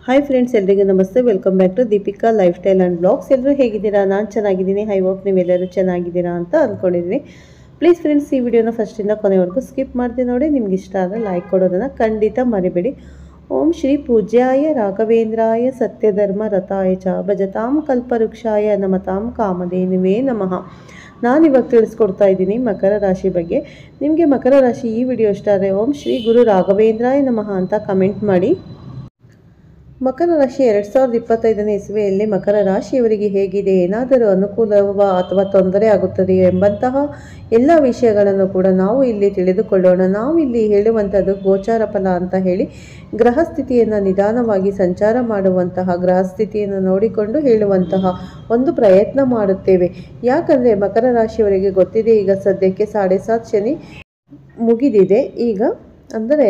Hi friends, ಎಲ್ಲರಿಗೂ ನಮಸ್ತೆ. Welcome back to Deepika lifestyle and blogs. ಎಲ್ಲರೂ ಹೇಗಿದ್ದೀರಾ? ನಾನು ಚೆನ್ನಾಗಿದ್ದೀನಿ. ಐ ಹೋಪ್ ನೀವೆಲ್ಲರೂ ಚೆನ್ನಾಗಿದ್ದೀರಾ ಅಂತ ಅಂದ್ಕೊಂಡಿದ್ದೀನಿ. ಪ್ಲೀಸ್ ಫ್ರೆಂಡ್ಸ್, ಈ ವಿಡಿಯೋನ ಫಸ್ಟಿಂದ ಕೊನೆವರೆಗೂ ಸ್ಕಿಪ್ ಮಾಡ್ತೀನಿ ನೋಡಿ. ನಿಮ್ಗೆ ಇಷ್ಟ ಆದರೆ ಲೈಕ್ ಕೊಡೋದನ್ನು ಖಂಡಿತ ಮರಿಬೇಡಿ. ಓಂ ಶ್ರೀ ಪೂಜ್ಯಾಯ ರಾಘವೇಂದ್ರಾಯ ಸತ್ಯಧರ್ಮ ರಥಾಯ ಚ ಭಜತಾಂ ಕಲ್ಪವೃಕ್ಷಾಯ ನಮತಾಂ ಕಾಮಧೇನುವೇ ನಮಃ. ನಾನಿವಾಗ ತಿಳಿಸ್ಕೊಡ್ತಾ ಇದ್ದೀನಿ ಮಕರ ರಾಶಿ ಬಗ್ಗೆ. ನಿಮಗೆ ಮಕರ ರಾಶಿ ಈ ವಿಡಿಯೋ ಇಷ್ಟ ಆದರೆ ಓಂ ಶ್ರೀ ಗುರು ರಾಘವೇಂದ್ರಾಯ ನಮಃ ಅಂತ ಕಮೆಂಟ್ ಮಾಡಿ. ಮಕರ ರಾಶಿ 2025ನೇ ಇಸವಿಯಲ್ಲಿ ಮಕರ ರಾಶಿಯವರಿಗೆ ಹೇಗಿದೆ, ಏನಾದರೂ ಅನುಕೂಲವ ಅಥವಾ ತೊಂದರೆ ಆಗುತ್ತದೆಯೋ ಎಂಬಂತಹ ಎಲ್ಲ ವಿಷಯಗಳನ್ನು ಕೂಡ ನಾವು ಇಲ್ಲಿ ತಿಳಿದುಕೊಳ್ಳೋಣ. ನಾವು ಇಲ್ಲಿ ಹೇಳುವಂಥದ್ದು ಗೋಚಾರ ಫಲ ಅಂತ ಹೇಳಿ ಗ್ರಹ ಸ್ಥಿತಿಯನ್ನು ನಿಧಾನವಾಗಿ ಸಂಚಾರ ಮಾಡುವಂತಹ ಗ್ರಹ ಸ್ಥಿತಿಯನ್ನು ನೋಡಿಕೊಂಡು ಹೇಳುವಂತಹ ಒಂದು ಪ್ರಯತ್ನ ಮಾಡುತ್ತೇವೆ. ಯಾಕಂದರೆ ಮಕರ ರಾಶಿಯವರಿಗೆ ಗೊತ್ತಿದೆ, ಈಗ ಸದ್ಯಕ್ಕೆ 7.5 ಶನಿ ಮುಗಿದಿದೆ. ಈಗ ಅಂದರೆ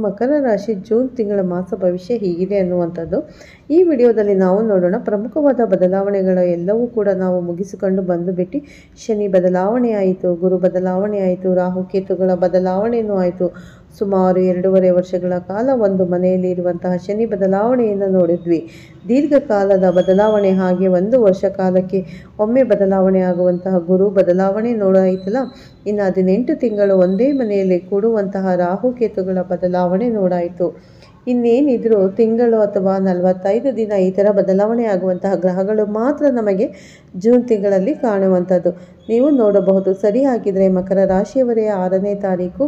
ಮಕರ ರಾಶಿ ಜೂನ್ ತಿಂಗಳ ಮಾಸ ಭವಿಷ್ಯ ಹೀಗಿದೆ ಅನ್ನುವಂಥದ್ದು ಈ ವಿಡಿಯೋದಲ್ಲಿ ನಾವು ನೋಡೋಣ. ಪ್ರಮುಖವಾದ ಬದಲಾವಣೆಗಳು ಎಲ್ಲವೂ ಕೂಡ ನಾವು ಮುಗಿಸಿಕೊಂಡು ಬಂದುಬಿಟ್ಟು ಶನಿ ಬದಲಾವಣೆ ಆಯಿತು, ಗುರು ಬದಲಾವಣೆ ಆಯಿತು, ರಾಹುಕೇತುಗಳ ಬದಲಾವಣೆಯೂ ಆಯಿತು. ಸುಮಾರು 2.5 ವರ್ಷಗಳ ಕಾಲ ಒಂದು ಮನೆಯಲ್ಲಿ ಇರುವಂತಹ ಶನಿ ಬದಲಾವಣೆಯನ್ನು ನೋಡಿದ್ವಿ. ದೀರ್ಘಕಾಲದ ಬದಲಾವಣೆ, ಹಾಗೆ 1 ವರ್ಷ ಕಾಲಕ್ಕೆ ಒಮ್ಮೆ ಬದಲಾವಣೆ ಆಗುವಂತಹ ಗುರು ಬದಲಾವಣೆ ನೋಡಾಯಿತಲ್ಲ. ಇನ್ನು 18 ತಿಂಗಳು ಒಂದೇ ಮನೆಯಲ್ಲಿ ಕೂಡುವಂತಹ ರಾಹುಕೇತುಗಳ ಬದಲಾವಣೆ ನೋಡಾಯಿತು. ಇನ್ನೇನಿದ್ರು ತಿಂಗಳು ಅಥವಾ 45 ದಿನ ಈ ಥರ ಬದಲಾವಣೆ ಆಗುವಂತಹ ಗ್ರಹಗಳು ಮಾತ್ರ ನಮಗೆ ಜೂನ್ ತಿಂಗಳಲ್ಲಿ ಕಾಣುವಂಥದ್ದು ನೀವು ನೋಡಬಹುದು. ಸರಿ, ಹಾಕಿದರೆ ಮಕರ ರಾಶಿಯವರೇ 6ನೇ ತಾರೀಕು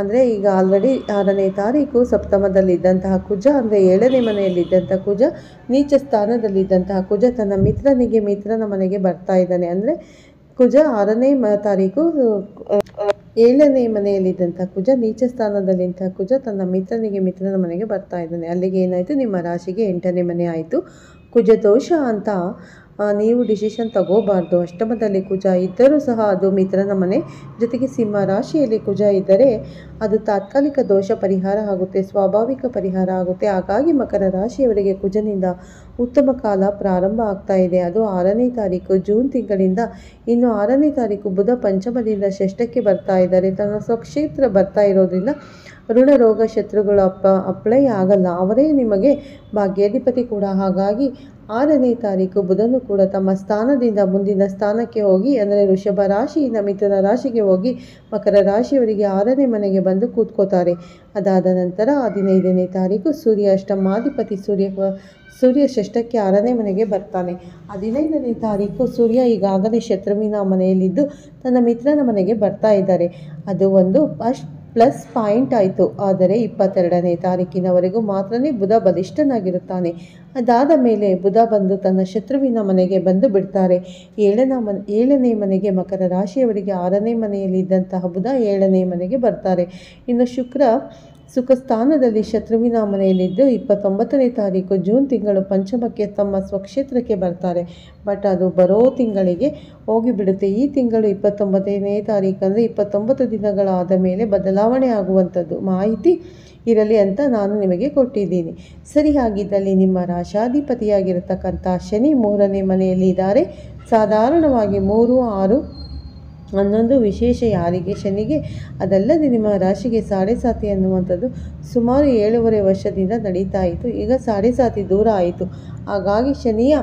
ಅಂದರೆ ಈಗ ಆಲ್ರೆಡಿ 6ನೇ ತಾರೀಕು ಸಪ್ತಮದಲ್ಲಿದ್ದಂತಹ ಕುಜ, ಅಂದರೆ 7ನೇ ಮನೆಯಲ್ಲಿದ್ದಂಥ ಕುಜ, ನೀಚ ಸ್ಥಾನದಲ್ಲಿದ್ದಂತಹ ಕುಜ ತನ್ನ ಮಿತ್ರನ ಮನೆಗೆ ಬರ್ತಾ ಇದ್ದಾನೆ. ಅಂದರೆ ಕುಜ 6ನೇ ತಾರೀಕು 7ನೇ ಮನೆಯಲ್ಲಿದ್ದಂಥ ಕುಜ, ನೀಚ ಸ್ಥಾನದಲ್ಲಿದ್ದಂಥ ಕುಜ ತನ್ನ ಮಿತ್ರನ ಮನೆಗೆ ಬರ್ತಾ ಇದ್ದಾನೆ. ಅಲ್ಲಿಗೆ ಏನಾಯಿತು, ನಿಮ್ಮ ರಾಶಿಗೆ 8ನೇ ಮನೆ ಆಯಿತು. ಕುಜ ದೋಷ ಅಂತ ನೀವು ಡಿಸಿಷನ್ ತಗೋಬಾರ್ದು. ಅಷ್ಟಮದಲ್ಲಿ ಕುಜ ಇದ್ದರೂ ಸಹ ಅದು ಮಿತ್ರನ ಮನೆ, ಜೊತೆಗೆ ಸಿಂಹ ರಾಶಿಯಲ್ಲಿ ಕುಜ ಇದ್ದರೆ ಅದು ತಾತ್ಕಾಲಿಕ ದೋಷ ಪರಿಹಾರ ಆಗುತ್ತೆ, ಸ್ವಾಭಾವಿಕ ಪರಿಹಾರ ಆಗುತ್ತೆ. ಹಾಗಾಗಿ ಮಕರ ರಾಶಿಯವರಿಗೆ ಕುಜನಿಂದ ಉತ್ತಮ ಕಾಲ ಪ್ರಾರಂಭ ಆಗ್ತಾ ಇದೆ. ಅದು 6ನೇ ತಾರೀಕು ಜೂನ್ ತಿಂಗಳಿಂದ. ಇನ್ನು 6ನೇ ತಾರೀಕು ಬುಧ ಪಂಚಮದಿಂದ ಷಷ್ಠಕ್ಕೆ ಬರ್ತಾ ಇದ್ದಾರೆ. ತನ್ನ ಸ್ವಕ್ಷೇತ್ರ ಬರ್ತಾ ಇರೋದ್ರಿಂದ ಋಣ ರೋಗ ಶತ್ರುಗಳು ಅಪ್ಲೈ ಆಗಲ್ಲ, ಅವರೇ ನಿಮಗೆ ಭಾಗ್ಯಾಧಿಪತಿ ಕೂಡ. ಹಾಗಾಗಿ 6ನೇ ತಾರೀಕು ಬುಧನು ಕೂಡ ತಮ್ಮ ಸ್ಥಾನದಿಂದ ಮುಂದಿನ ಸ್ಥಾನಕ್ಕೆ ಹೋಗಿ, ಅಂದರೆ ವೃಷಭ ರಾಶಿಯಿಂದ ಮಿಥುನ ರಾಶಿಗೆ ಹೋಗಿ ಮಕರ ರಾಶಿಯವರಿಗೆ 6ನೇ ಮನೆಗೆ ಬಂದು ಕೂತ್ಕೋತಾರೆ. ಅದಾದ ನಂತರ 15ನೇ ತಾರೀಕು ಸೂರ್ಯ ಅಷ್ಟಮಾಧಿಪತಿ ಸೂರ್ಯ ಷಷ್ಠಕ್ಕೆ 6ನೇ ಮನೆಗೆ ಬರ್ತಾನೆ. 15ನೇ ತಾರೀಕು ಸೂರ್ಯ ಈಗಾಗಲೇ ಶತ್ರುವಿನ ಮನೆಯಲ್ಲಿದ್ದು ತನ್ನ ಮಿತ್ರನ ಮನೆಗೆ ಬರ್ತಾ ಇದ್ದಾರೆ. ಅದು ಒಂದು ಪ್ಲಸ್ ಪಾಯಿಂಟ್ ಆಯಿತು. ಆದರೆ 22ನೇ ತಾರೀಕಿನವರೆಗೂ ಮಾತ್ರನೇ ಬುಧ ಬಲಿಷ್ಠನಾಗಿರುತ್ತಾನೆ. ಅದಾದ ಮೇಲೆ ಬುಧ ಬಂದು ತನ್ನ ಶತ್ರುವಿನ ಮನೆಗೆ ಬಂದು ಬಿಡ್ತಾರೆ. 7ನೇ ಮನೆಗೆ ಮಕರ ರಾಶಿಯವರಿಗೆ 6ನೇ ಮನೆಯಲ್ಲಿ ಇದ್ದಂತಹ ಬುಧ 7ನೇ ಮನೆಗೆ ಬರ್ತಾರೆ. ಇನ್ನು ಶುಕ್ರ ಸುಖ ಸ್ಥಾನದಲ್ಲಿ ಶತ್ರುವಿನ ಮನೆಯಲ್ಲಿದ್ದು 29ನೇ ತಾರೀಕು ಜೂನ್ ತಿಂಗಳು ಪಂಚಮಕ್ಕೆ ತಮ್ಮ ಸ್ವಕ್ಷೇತ್ರಕ್ಕೆ ಬರ್ತಾರೆ. ಬಟ್ ಅದು ಬರೋ ತಿಂಗಳಿಗೆ ಹೋಗಿಬಿಡುತ್ತೆ. ಈ ತಿಂಗಳು 29ನೇ ತಾರೀಕು ಅಂದರೆ 29 ದಿನಗಳಾದ ಮೇಲೆ ಬದಲಾವಣೆ ಆಗುವಂಥದ್ದು ಮಾಹಿತಿ ಇರಲಿ ಅಂತ ನಾನು ನಿಮಗೆ ಕೊಟ್ಟಿದ್ದೀನಿ. ಸರಿ, ಹಾಗಿದ್ದಲ್ಲಿ ನಿಮ್ಮ ರಾಶಾಧಿಪತಿಯಾಗಿರತಕ್ಕಂಥ ಶನಿ 3ನೇ ಮನೆಯಲ್ಲಿ ಇದ್ದಾರೆ. ಸಾಧಾರಣವಾಗಿ 3, 6, 11 ವಿಶೇಷ ಯಾರಿಗೆ ಶನಿಗೆ. ಅದಲ್ಲದೆ ನಿಮ್ಮ ರಾಶಿಗೆ 7.5 ಅನ್ನುವಂಥದ್ದು ಸುಮಾರು 7.5 ವರ್ಷದಿಂದ ನಡೀತಾ ಇತ್ತು. ಈಗ 7.5 ದೂರ ಆಯಿತು. ಹಾಗಾಗಿ ಶನಿಯ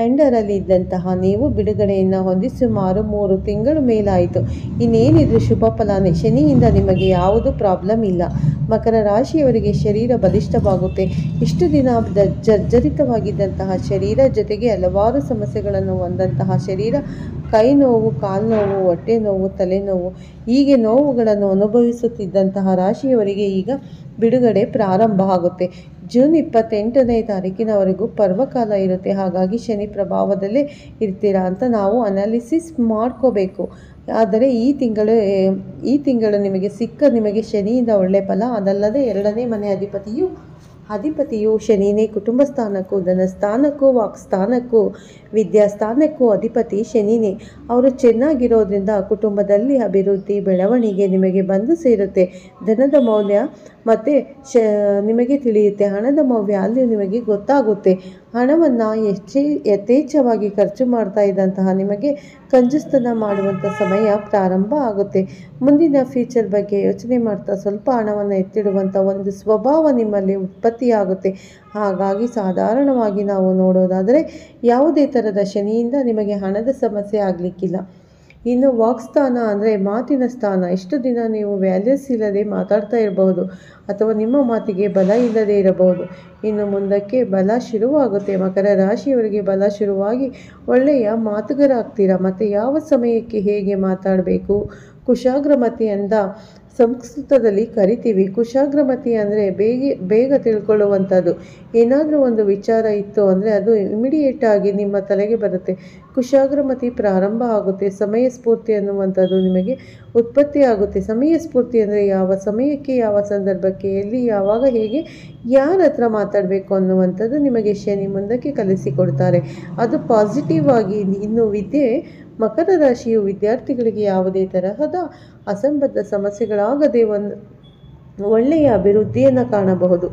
ಎಂಡರಲ್ಲಿ ಇದ್ದಂತಹ ನೀವು ಬಿಡುಗಡೆಯನ್ನು ಹೊಂದಿ ಸುಮಾರು 3 ತಿಂಗಳು ಮೇಲಾಯಿತು. ಇನ್ನೇನಿದ್ರು ಶುಭ ಫಲನೇ. ಶನಿಯಿಂದ ನಿಮಗೆ ಯಾವುದೂ ಪ್ರಾಬ್ಲಮ್ ಇಲ್ಲ. ಮಕರ ರಾಶಿಯವರಿಗೆ ಶರೀರ ಬಲಿಷ್ಠವಾಗುತ್ತೆ. ಇಷ್ಟು ದಿನ ಜರ್ಜರಿತವಾಗಿದ್ದಂತಹ ಶರೀರ, ಜೊತೆಗೆ ಹಲವಾರು ಸಮಸ್ಯೆಗಳನ್ನು ಹೊಂದಂತಹ ಶರೀರ, ಕೈ ನೋವು, ಕಾಲು ನೋವು, ಹೊಟ್ಟೆ ನೋವು, ತಲೆನೋವು, ಹೀಗೆ ನೋವುಗಳನ್ನು ಅನುಭವಿಸುತ್ತಿದ್ದಂತಹ ರಾಶಿಯವರಿಗೆ ಈಗ ಬಿಡುಗಡೆ ಪ್ರಾರಂಭ ಆಗುತ್ತೆ. ಜೂನ್ 28ನೇ ತಾರೀಕಿನವರೆಗೂ ಪರ್ವಕಾಲ ಇರುತ್ತೆ. ಹಾಗಾಗಿ ಶನಿ ಪ್ರಭಾವದಲ್ಲೇ ಇರ್ತೀರಾ ಅಂತ ನಾವು ಅನಾಲಿಸಿಸ್ ಮಾಡ್ಕೋಬೇಕು. ಆದರೆ ಈ ತಿಂಗಳು ನಿಮಗೆ ಶನಿಯಿಂದ ಒಳ್ಳೆ ಫಲ. ಅದಲ್ಲದೆ 2ನೇ ಮನೆ ಅಧಿಪತಿಯು ಶನಿನೇ. ಕುಟುಂಬ ಸ್ಥಾನಕ್ಕೂ, ಧನಸ್ಥಾನಕ್ಕೂ, ವಾಕ್ಸ್ಥಾನಕ್ಕೂ, ವಿದ್ಯಾಸ್ಥಾನಕ್ಕೂ ಅಧಿಪತಿ ಶನಿನೇ. ಅವರು ಚೆನ್ನಾಗಿರೋದ್ರಿಂದ ಕುಟುಂಬದಲ್ಲಿ ಅಭಿವೃದ್ಧಿ, ಬೆಳವಣಿಗೆ ನಿಮಗೆ ಬಂದು ಸೇರುತ್ತೆ. ಧನದ ಮೌಲ್ಯ ಮತ್ತು ನಿಮಗೆ ತಿಳಿಯುತ್ತೆ. ಹಣದ ವ್ಯಾಲ್ಯೂ ನಿಮಗೆ ಗೊತ್ತಾಗುತ್ತೆ. ಹಣವನ್ನು ಯಥೇಚ್ಛವಾಗಿ ಖರ್ಚು ಮಾಡ್ತಾ ಇದ್ದಂತಹ ನಿಮಗೆ ಕಂಜುಸ್ತನ ಮಾಡುವಂಥ ಸಮಯ ಪ್ರಾರಂಭ ಆಗುತ್ತೆ. ಮುಂದಿನ ಫ್ಯೂಚರ್ ಬಗ್ಗೆ ಯೋಚನೆ ಮಾಡ್ತಾ ಸ್ವಲ್ಪ ಹಣವನ್ನು ಎತ್ತಿಡುವಂಥ ಒಂದು ಸ್ವಭಾವ ನಿಮ್ಮಲ್ಲಿ ಉತ್ಪತ್ತಿಯಾಗುತ್ತೆ. ಹಾಗಾಗಿ ಸಾಧಾರಣವಾಗಿ ನಾವು ನೋಡೋದಾದರೆ ಯಾವುದೇ ಥರದ ಶನಿಯಿಂದ ನಿಮಗೆ ಹಣದ ಸಮಸ್ಯೆ ಆಗಲಿಕ್ಕಿಲ್ಲ. ಇನ್ನು ವಾಕ್ಸ್ಥಾನ ಅಂದರೆ ಮಾತಿನ ಸ್ಥಾನ. ಇಷ್ಟು ದಿನ ನೀವು ವ್ಯಾಲ್ಯೂಸ್ ಇಲ್ಲದೆ ಮಾತಾಡ್ತಾ ಇರಬಹುದು ಅಥವಾ ನಿಮ್ಮ ಮಾತಿಗೆ ಬಲ ಇಲ್ಲದೆ ಇರಬಹುದು. ಇನ್ನು ಮುಂದಕ್ಕೆ ಬಲ ಶುರುವಾಗುತ್ತೆ. ಮಕರ ರಾಶಿಯವರಿಗೆ ಬಲ ಶುರುವಾಗಿ ಒಳ್ಳೆಯ ಮಾತುಗಾರಾಗ್ತೀರಾ. ಮತ್ತು ಯಾವ ಸಮಯಕ್ಕೆ ಹೇಗೆ ಮಾತಾಡಬೇಕು, ಕುಶಾಗ್ರಮತಿಯಿಂದ ಸಂಸ್ಕೃತದಲ್ಲಿ ಕರಿತೀವಿ. ಕುಶಾಗ್ರಮತಿ ಅಂದರೆ ಬೇಗ ತಿಳ್ಕೊಳ್ಳುವಂಥದ್ದು. ಏನಾದರೂ ಒಂದು ವಿಚಾರ ಇತ್ತು ಅಂದರೆ ಅದು ಇಮಿಡಿಯೇಟ್ ಆಗಿ ನಿಮ್ಮ ತಲೆಗೆ ಬರುತ್ತೆ. ಕುಶಾಗ್ರಮತಿ ಪ್ರಾರಂಭ ಆಗುತ್ತೆ. ಸಮಯ ಸ್ಫೂರ್ತಿ ಅನ್ನುವಂಥದ್ದು ನಿಮಗೆ ಉತ್ಪತ್ತಿ ಆಗುತ್ತೆ. ಸಮಯ ಸ್ಫೂರ್ತಿ ಅಂದರೆ ಯಾವ ಸಮಯಕ್ಕೆ, ಯಾವ ಸಂದರ್ಭಕ್ಕೆ, ಎಲ್ಲಿ, ಯಾವಾಗ, ಹೇಗೆ, ಯಾರ ಹತ್ರ ಮಾತಾಡಬೇಕು ಅನ್ನುವಂಥದ್ದು ನಿಮಗೆ ಶನಿ ಮುಂದಕ್ಕೆ ಕಲಿಸಿಕೊಡ್ತಾರೆ. ಅದು ಪಾಸಿಟಿವ್ ಆಗಿ. ಇನ್ನು ವಿದ್ಯೆ, ಮಕರ ರಾಶಿಯು ವಿದ್ಯಾರ್ಥಿಗಳಿಗೆ ಯಾವುದೇ ತರಹದ ಅಸಂಬದ್ಧ ಸಮಸ್ಯೆಗಳಾಗದೆ ಒಂದು ಒಳ್ಳೆಯ ಅಭಿವೃದ್ಧಿಯನ್ನು ಕಾಣಬಹುದು.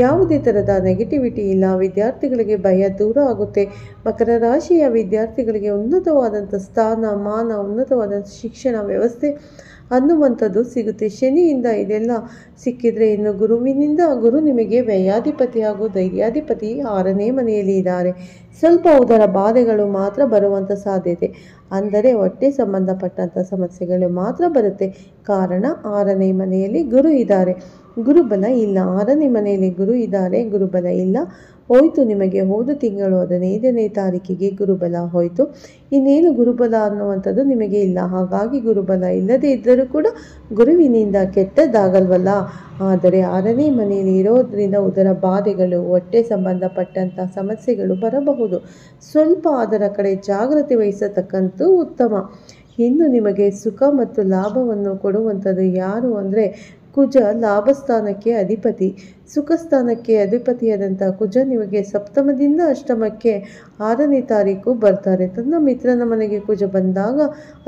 ಯಾವುದೇ ಥರದ ನೆಗೆಟಿವಿಟಿ ಇಲ್ಲ. ವಿದ್ಯಾರ್ಥಿಗಳಿಗೆ ಭಯ ದೂರ ಆಗುತ್ತೆ. ಮಕರ ರಾಶಿಯ ವಿದ್ಯಾರ್ಥಿಗಳಿಗೆ ಉನ್ನತವಾದಂಥ ಸ್ಥಾನ ಮಾನ, ಉನ್ನತವಾದಂಥ ಶಿಕ್ಷಣ ವ್ಯವಸ್ಥೆ ಅನ್ನುವಂಥದ್ದು ಸಿಗುತ್ತೆ. ಶನಿಯಿಂದ ಇದೆಲ್ಲ ಸಿಕ್ಕಿದರೆ ಇನ್ನು ಗುರು ನಿಮಗೆ ವ್ಯಯಾಧಿಪತಿ ಹಾಗೂ ಧೈರ್ಯಾಧಿಪತಿ 6ನೇ ಮನೆಯಲ್ಲಿ ಇದ್ದಾರೆ. ಸ್ವಲ್ಪ ಉದರ ಬಾಧೆಗಳು ಮಾತ್ರ ಬರುವಂಥ ಸಾಧ್ಯತೆ, ಅಂದರೆ ಹೊಟ್ಟೆ ಸಂಬಂಧಪಟ್ಟಂಥ ಸಮಸ್ಯೆಗಳು ಮಾತ್ರ ಬರುತ್ತೆ. ಕಾರಣ 6ನೇ ಮನೆಯಲ್ಲಿ ಗುರು ಇದ್ದಾರೆ, ಗುರುಬಲ ಇಲ್ಲ. 6ನೇ ಮನೆಯಲ್ಲಿ ಗುರು ಇದ್ದಾರೆ, ಗುರುಬಲ ಇಲ್ಲ. ಹೋಯಿತು ನಿಮಗೆ ಹೋದ ತಿಂಗಳು 15ನೇ ತಾರೀಕಿಗೆ ಗುರುಬಲ ಹೋಯಿತು. ಇನ್ನೇನು ಗುರುಬಲ ಅನ್ನುವಂಥದ್ದು ನಿಮಗೆ ಇಲ್ಲ. ಹಾಗಾಗಿ ಗುರುಬಲ ಇಲ್ಲದೆ ಇದ್ದರೂ ಕೂಡ ಗುರುವಿನಿಂದ ಕೆಟ್ಟದ್ದಾಗಲ್ವಲ್ಲ. ಆದರೆ 6ನೇ ಮನೆಯಲ್ಲಿ ಇರೋದ್ರಿಂದ ಉದರ ಬಾಧೆಗಳು, ಹೊಟ್ಟೆ ಸಂಬಂಧಪಟ್ಟಂಥ ಸಮಸ್ಯೆಗಳು ಬರಬಹುದು. ಸ್ವಲ್ಪ ಅದರ ಕಡೆ ಜಾಗ್ರತೆ ವಹಿಸತಕ್ಕಂತೂ ಉತ್ತಮ. ಇನ್ನು ನಿಮಗೆ ಸುಖ ಮತ್ತು ಲಾಭವನ್ನು ಕೊಡುವಂಥದ್ದು ಯಾರು ಅಂದರೆ ಕುಜ. ಲಾಭಸ್ಥಾನಕ್ಕೆ ಅಧಿಪತಿ, ಸುಖ ಸ್ಥಾನಕ್ಕೆ ಅಧಿಪತಿಯಾದಂಥ ಕುಜ ನಿಮಗೆ ಸಪ್ತಮದಿಂದ ಅಷ್ಟಮಕ್ಕೆ 6ನೇ ತಾರೀಕು ಬರ್ತಾರೆ. ತನ್ನ ಮಿತ್ರನ ಮನೆಗೆ ಕುಜ ಬಂದಾಗ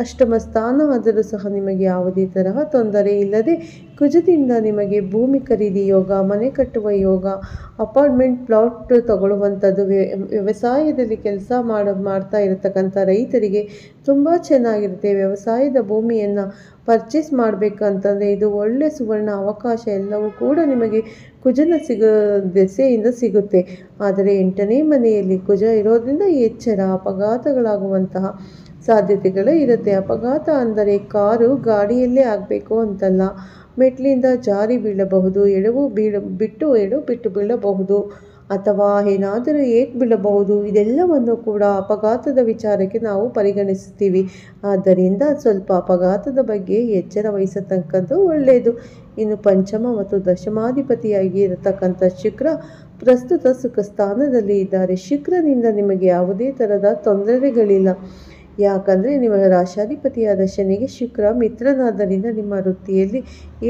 ಅಷ್ಟಮ ಸ್ಥಾನ ಆದರೂ ಸಹ ನಿಮಗೆ ಯಾವುದೇ ತರಹ ತೊಂದರೆ ಇಲ್ಲದೆ ಕುಜದಿಂದ ನಿಮಗೆ ಭೂಮಿ ಖರೀದಿ ಯೋಗ, ಮನೆ ಕಟ್ಟುವ ಯೋಗ, ಅಪಾರ್ಟ್ಮೆಂಟ್ ಪ್ಲಾಟ್ ತಗೊಳ್ಳುವಂಥದ್ದು, ವ್ಯವಸಾಯದಲ್ಲಿ ಕೆಲಸ ಮಾಡ್ತಾ ಇರತಕ್ಕಂಥ ರೈತರಿಗೆ ತುಂಬ ಚೆನ್ನಾಗಿರುತ್ತೆ. ವ್ಯವಸಾಯದ ಭೂಮಿಯನ್ನು ಪರ್ಚೇಸ್ ಮಾಡಬೇಕಂತಂದರೆ ಇದು ಒಳ್ಳೆ ಸುವರ್ಣ ಅವಕಾಶ. ಎಲ್ಲವೂ ಕೂಡ ನಿಮಗೆ ಕುಜನ ದೆಸೆಯಿಂದ ಸಿಗುತ್ತೆ. ಆದರೆ 8ನೇ ಮನೆಯಲ್ಲಿ ಕುಜ ಇರೋದ್ರಿಂದ ಎಚ್ಚರ, ಅಪಘಾತಗಳಾಗುವಂತಹ ಸಾಧ್ಯತೆಗಳು ಇರುತ್ತೆ. ಅಪಘಾತ ಅಂದರೆ ಕಾರು ಗಾಡಿಯಲ್ಲೇ ಆಗಬೇಕು ಅಂತಲ್ಲ, ಮೆಟ್ಲಿಂದ ಜಾರಿ ಬೀಳಬಹುದು, ಎಡವು ಬಿಟ್ಟು ಬೀಳಬಹುದು, ಅಥವಾ ಏನಾದರೂ ಬೀಳಬಹುದು. ಇದೆಲ್ಲವನ್ನು ಕೂಡ ಅಪಘಾತದ ವಿಚಾರಕ್ಕೆ ನಾವು ಪರಿಗಣಿಸ್ತೀವಿ. ಆದ್ದರಿಂದ ಸ್ವಲ್ಪ ಅಪಘಾತದ ಬಗ್ಗೆ ಎಚ್ಚರ ವಹಿಸತಕ್ಕಂಥದ್ದು ಒಳ್ಳೆಯದು. ಇನ್ನು ಪಂಚಮ ಮತ್ತು ದಶಮಾಧಿಪತಿಯಾಗಿ ಇರತಕ್ಕಂಥ ಶುಕ್ರ ಪ್ರಸ್ತುತ ಸುಖ ಸ್ಥಾನದಲ್ಲಿ ಇದ್ದಾರೆ. ಶುಕ್ರನಿಂದ ನಿಮಗೆ ಯಾವುದೇ ಥರದ ತೊಂದರೆಗಳಿಲ್ಲ. ಯಾಕಂದರೆ ನಿಮ್ಮ ರಾಶಾಧಿಪತಿಯಾದ ಶನಿಗೆ ಶುಕ್ರ ಮಿತ್ರನಾದ್ದರಿಂದ ನಿಮ್ಮ ವೃತ್ತಿಯಲ್ಲಿ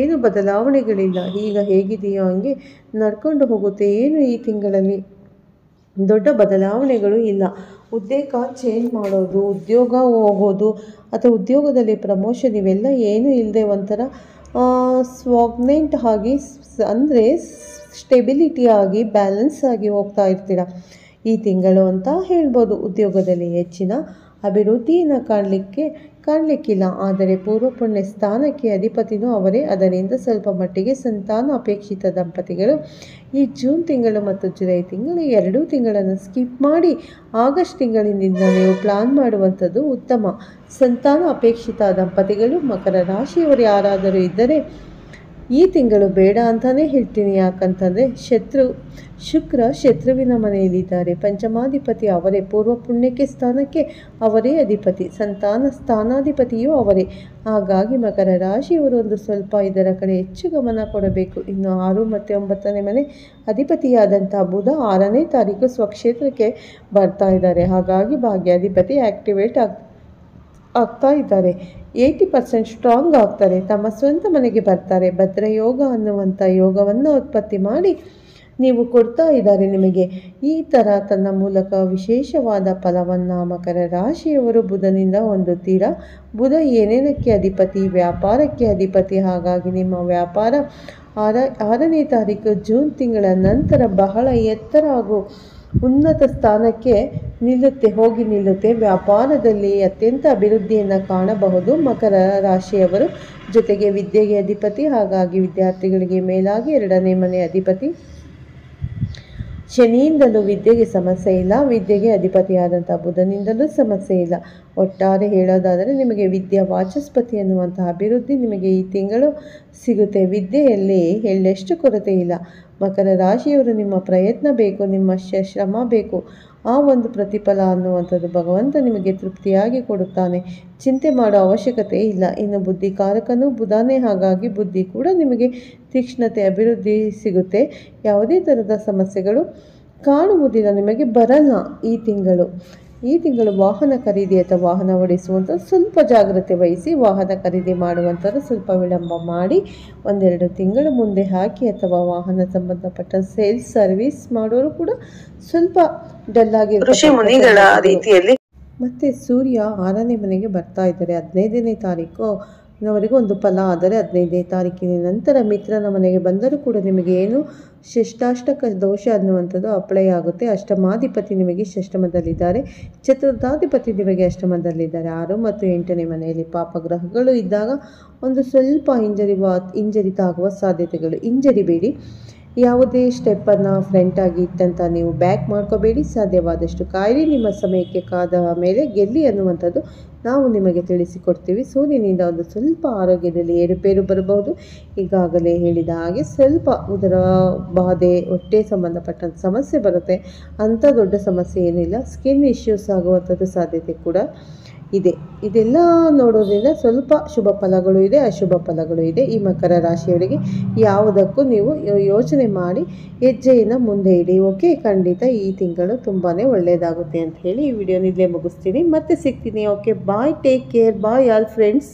ಏನು ಬದಲಾವಣೆಗಳಿಲ್ಲ. ಈಗ ಹೇಗಿದೆಯೋ ಹಂಗೆ ನಡ್ಕೊಂಡು ಹೋಗುತ್ತೆ. ಏನು ಈ ತಿಂಗಳಲ್ಲಿ ದೊಡ್ಡ ಬದಲಾವಣೆಗಳು ಇಲ್ಲ. ಉದ್ಯೋಗ ಚೇಂಜ್ ಮಾಡೋದು, ಉದ್ಯೋಗ ಹೋಗೋದು ಅಥವಾ ಉದ್ಯೋಗದಲ್ಲಿ ಪ್ರಮೋಷನ್ ಇವೆಲ್ಲ ಏನೂ ಇಲ್ಲದೆ ಒಂಥರ ಸ್ವಾಗ್ನೆಂಟ್ ಆಗಿ, ಅಂದರೆ ಸ್ಟೆಬಿಲಿಟಿ ಆಗಿ, ಬ್ಯಾಲೆನ್ಸ್ ಆಗಿ ಹೋಗ್ತಾ ಇರ್ತೀರ ಈ ತಿಂಗಳು ಅಂತ ಹೇಳ್ಬೋದು. ಉದ್ಯೋಗದಲ್ಲಿ ಹೆಚ್ಚಿನ ಅಭಿವೃದ್ಧಿಯನ್ನು ಕಾಣಲಿಕ್ಕಿಲ್ಲ. ಆದರೆ ಪೂರ್ವ ಪುಣ್ಯ ಸ್ಥಾನಕ್ಕೆ ಅಧಿಪತಿನೂ ಅವರೇ. ಅದರಿಂದ ಸ್ವಲ್ಪ ಮಟ್ಟಿಗೆ ಸಂತಾನ ಅಪೇಕ್ಷಿತ ದಂಪತಿಗಳು ಈ ಜೂನ್ ತಿಂಗಳು ಮತ್ತು ಜುಲೈ ತಿಂಗಳು 2 ತಿಂಗಳನ್ನು ಸ್ಕಿಪ್ ಮಾಡಿ ಆಗಸ್ಟ್ ತಿಂಗಳಿನಿಂದ ನೀವು ಪ್ಲಾನ್ ಮಾಡುವಂಥದ್ದು ಉತ್ತಮ. ಸಂತಾನ ಅಪೇಕ್ಷಿತ ದಂಪತಿಗಳು ಮಕರ ರಾಶಿಯವರು ಯಾರಾದರೂ ಇದ್ದರೆ ಈ ತಿಂಗಳು ಬೇಡ ಅಂತಲೇ ಹೇಳ್ತೀನಿ. ಯಾಕಂತಂದರೆ ಶುಕ್ರ ಶತ್ರುವಿನ ಮನೆಯಲ್ಲಿದ್ದಾರೆ. ಪಂಚಮಾಧಿಪತಿ ಅವರೇ, ಪೂರ್ವ ಪುಣ್ಯಕ್ಕೆ ಸ್ಥಾನಕ್ಕೆ ಅವರೇ ಅಧಿಪತಿ, ಸಂತಾನ ಸ್ಥಾನಾಧಿಪತಿಯೂ ಅವರೇ. ಹಾಗಾಗಿ ಮಕರ ರಾಶಿಯವರು ಒಂದು ಸ್ವಲ್ಪ ಇದರ ಕಡೆ ಹೆಚ್ಚು ಗಮನ ಕೊಡಬೇಕು. ಇನ್ನು 6 ಮತ್ತು 9ನೇ ಮನೆ ಅಧಿಪತಿಯಾದಂಥ ಬುಧ 6ನೇ ತಾರೀಕು ಸ್ವಕ್ಷೇತ್ರಕ್ಕೆ ಬರ್ತಾ ಇದ್ದಾರೆ. ಹಾಗಾಗಿ ಭಾಗ್ಯಾಧಿಪತಿ ಆಕ್ಟಿವೇಟ್ ಆಗ್ತಾ ಇದ್ದಾರೆ. 80% ಸ್ಟ್ರಾಂಗ್ ಆಗ್ತಾರೆ. ತಮ್ಮ ಸ್ವಂತ ಮನೆಗೆ ಬರ್ತಾರೆ. ಭದ್ರಯೋಗ ಅನ್ನುವಂಥ ಯೋಗವನ್ನು ಉತ್ಪತ್ತಿ ಮಾಡಿ ನೀವು ಕೊಡ್ತಾ ಇದ್ದಾರೆ ನಿಮಗೆ. ಈ ಥರ ತನ್ನ ಮೂಲಕ ವಿಶೇಷವಾದ ಫಲವನ್ನು ಮಕರ ರಾಶಿಯವರು ಬುಧನಿಂದ ಹೊಂದುತ್ತೀರಾ. ಬುಧ ಏನೇನಕ್ಕೆ ಅಧಿಪತಿ? ವ್ಯಾಪಾರಕ್ಕೆ ಅಧಿಪತಿ. ಹಾಗಾಗಿ ನಿಮ್ಮ ವ್ಯಾಪಾರ 6ನೇ ತಾರೀಕು ಜೂನ್ ತಿಂಗಳ ನಂತರ ಬಹಳ ಎತ್ತರ ಹಾಗೂ ಉನ್ನತ ಸ್ಥಾನಕ್ಕೆ ಹೋಗಿ ನಿಲ್ಲುತ್ತೆ. ವ್ಯಾಪಾರದಲ್ಲಿ ಅತ್ಯಂತ ಅಭಿವೃದ್ಧಿಯನ್ನು ಕಾಣಬಹುದು ಮಕರ ರಾಶಿಯವರು. ಜೊತೆಗೆ ವಿದ್ಯೆಗೆ ಅಧಿಪತಿ, ಹಾಗಾಗಿ ವಿದ್ಯಾರ್ಥಿಗಳಿಗೆ ಮೇಲಾಗಿ 2ನೇ ಮನೆ ಅಧಿಪತಿ. ಶನಿಯಿಂದಲೂ ವಿದ್ಯೆಗೆ ಸಮಸ್ಯೆ ಇಲ್ಲ, ವಿದ್ಯೆಗೆ ಅಧಿಪತಿಯಾದಂಥ ಬುಧನಿಂದಲೂ ಸಮಸ್ಯೆ ಇಲ್ಲ. ಒಟ್ಟಾರೆ ಹೇಳೋದಾದರೆ ನಿಮಗೆ ವಿದ್ಯಾ ವಾಚಸ್ಪತಿ ಅನ್ನುವಂತಹ ಅಭಿವೃದ್ಧಿ ನಿಮಗೆ ಈ ತಿಂಗಳು ಸಿಗುತ್ತೆ. ವಿದ್ಯೆಯಲ್ಲಿ ಎಳ್ಳೆಷ್ಟು ಕೊರತೆ ಇಲ್ಲ. ಮಕರ ರಾಶಿಯವರು ನಿಮ್ಮ ಪ್ರಯತ್ನ ಬೇಕು, ನಿಮ್ಮ ಶ್ರಮ ಬೇಕು. ಆ ಒಂದು ಪ್ರತಿಫಲ ಅನ್ನುವಂಥದ್ದು ಭಗವಂತ ನಿಮಗೆ ತೃಪ್ತಿಯಾಗಿ ಕೊಡುತ್ತಾನೆ. ಚಿಂತೆ ಮಾಡೋ ಅವಶ್ಯಕತೆ ಇಲ್ಲ. ಇನ್ನು ಬುದ್ಧಿಕಾರಕನೂ ಬುಧನೇ, ಹಾಗಾಗಿ ಬುದ್ಧಿ ಕೂಡ ನಿಮಗೆ ತೀಕ್ಷ್ಣತೆ ಅಭಿವೃದ್ಧಿ ಸಿಗುತ್ತೆ. ಯಾವುದೇ ಥರದ ಸಮಸ್ಯೆಗಳು ಕಾಣುವುದಿಲ್ಲ, ನಿಮಗೆ ಬರಲ್ಲ. ಈ ತಿಂಗಳು ವಾಹನ ಖರೀದಿ ಅಥವಾ ವಾಹನ ಓಡಿಸುವಂಥ ಸ್ವಲ್ಪ ಜಾಗ್ರತೆ ವಹಿಸಿ. ವಾಹನ ಖರೀದಿ ಮಾಡುವಂಥದ್ದು ಸ್ವಲ್ಪ ವಿಳಂಬ ಮಾಡಿ 1-2 ತಿಂಗಳು ಮುಂದೆ ಹಾಕಿ, ಅಥವಾ ವಾಹನ ಸಂಬಂಧಪಟ್ಟ ಸೇಲ್ಸ್ ಸರ್ವಿಸ್ ಮಾಡೋರು ಕೂಡ ಸ್ವಲ್ಪ ಡಲ್ ಆಗಿರ್ತಾರೆ. ಮತ್ತು ಸೂರ್ಯ 6ನೇ ಮನೆಗೆ ಬರ್ತಾ ಇದ್ದಾರೆ. 15ನೇ ತಾರೀಕು ಒಂದು ಫಲ ಆದರೆ 15ನೇ ತಾರೀಕಿನ ನಂತರ ಮಿತ್ರನ ಮನೆಗೆ ಬಂದರೂ ಕೂಡ ನಿಮಗೆ ಏನು ಷಷ್ಟಾಷ್ಟಕ ದೋಷ ಅನ್ನುವಂಥದ್ದು ಅಪ್ಲೈ ಆಗುತ್ತೆ. ಅಷ್ಟಮಾಧಿಪತಿ ನಿಮಗೆ ಷಷ್ಠಮದಲ್ಲಿದ್ದಾರೆ, ಚತುರ್ಥಾಧಿಪತಿ ನಿಮಗೆ ಅಷ್ಟಮದಲ್ಲಿದ್ದಾರೆ. 6 ಮತ್ತು 8ನೇ ಮನೆಯಲ್ಲಿ ಪಾಪಗ್ರಹಗಳು ಇದ್ದಾಗ ಒಂದು ಸ್ವಲ್ಪ ಹಿಂಜರಿತಾಗುವ ಸಾಧ್ಯತೆಗಳು. ಹಿಂಜರಿಬೇಡಿ. ಯಾವುದೇ ಸ್ಟೆಪ್ಪನ್ನು ಫ್ರಂಟಾಗಿ ಇಟ್ಟಂತ ನೀವು ಬ್ಯಾಕ್ ಮಾಡ್ಕೋಬೇಡಿ. ಸಾಧ್ಯವಾದಷ್ಟು ಕಾಯಿರಿ. ನಿಮ್ಮ ಸಮಯಕ್ಕೆ ಕಾದ ಮೇಲೆ ಗೆಲ್ಲಿ ಅನ್ನುವಂಥದ್ದು ನಾವು ನಿಮಗೆ ತಿಳಿಸಿಕೊಡ್ತೀವಿ. ಸೂರ್ಯನಿಂದ ಒಂದು ಸ್ವಲ್ಪ ಆರೋಗ್ಯದಲ್ಲಿ ಏರುಪೇರು ಬರಬಹುದು. ಈಗಾಗಲೇ ಹೇಳಿದ ಹಾಗೆ ಸ್ವಲ್ಪ ಉದರ ಬಾಧೆ, ಹೊಟ್ಟೆ ಸಂಬಂಧಪಟ್ಟಂಥ ಸಮಸ್ಯೆ ಬರುತ್ತೆ. ಅಂಥ ದೊಡ್ಡ ಸಮಸ್ಯೆ ಏನಿಲ್ಲ. ಸ್ಕಿನ್ ಇಶ್ಯೂಸ್ ಆಗುವಂಥದ್ದು ಸಾಧ್ಯತೆ ಕೂಡ ಇದೆ. ಇದೆಲ್ಲ ನೋಡೋದ್ರಿಂದ ಸ್ವಲ್ಪ ಶುಭ ಫಲಗಳು ಇದೆ, ಅಶುಭ ಫಲಗಳು ಇದೆ. ಈ ಮಕರ ರಾಶಿಯವರಿಗೆ ಯಾವುದಕ್ಕೂ ನೀವು ಯೋಚನೆ ಮಾಡಿ ಹೆಜ್ಜೆಯನ್ನು ಮುಂದೆ ಇಡಿ. ಓಕೆ, ಖಂಡಿತ ಈ ತಿಂಗಳು ತುಂಬಾ ಒಳ್ಳೆಯದಾಗುತ್ತೆ ಅಂತ ಹೇಳಿ ಈ ವಿಡಿಯೋನ ಇಲ್ಲೇ ಮುಗಿಸ್ತೀನಿ. ಮತ್ತೆ ಸಿಗ್ತೀನಿ. Okay, bye, take care, bye all friends.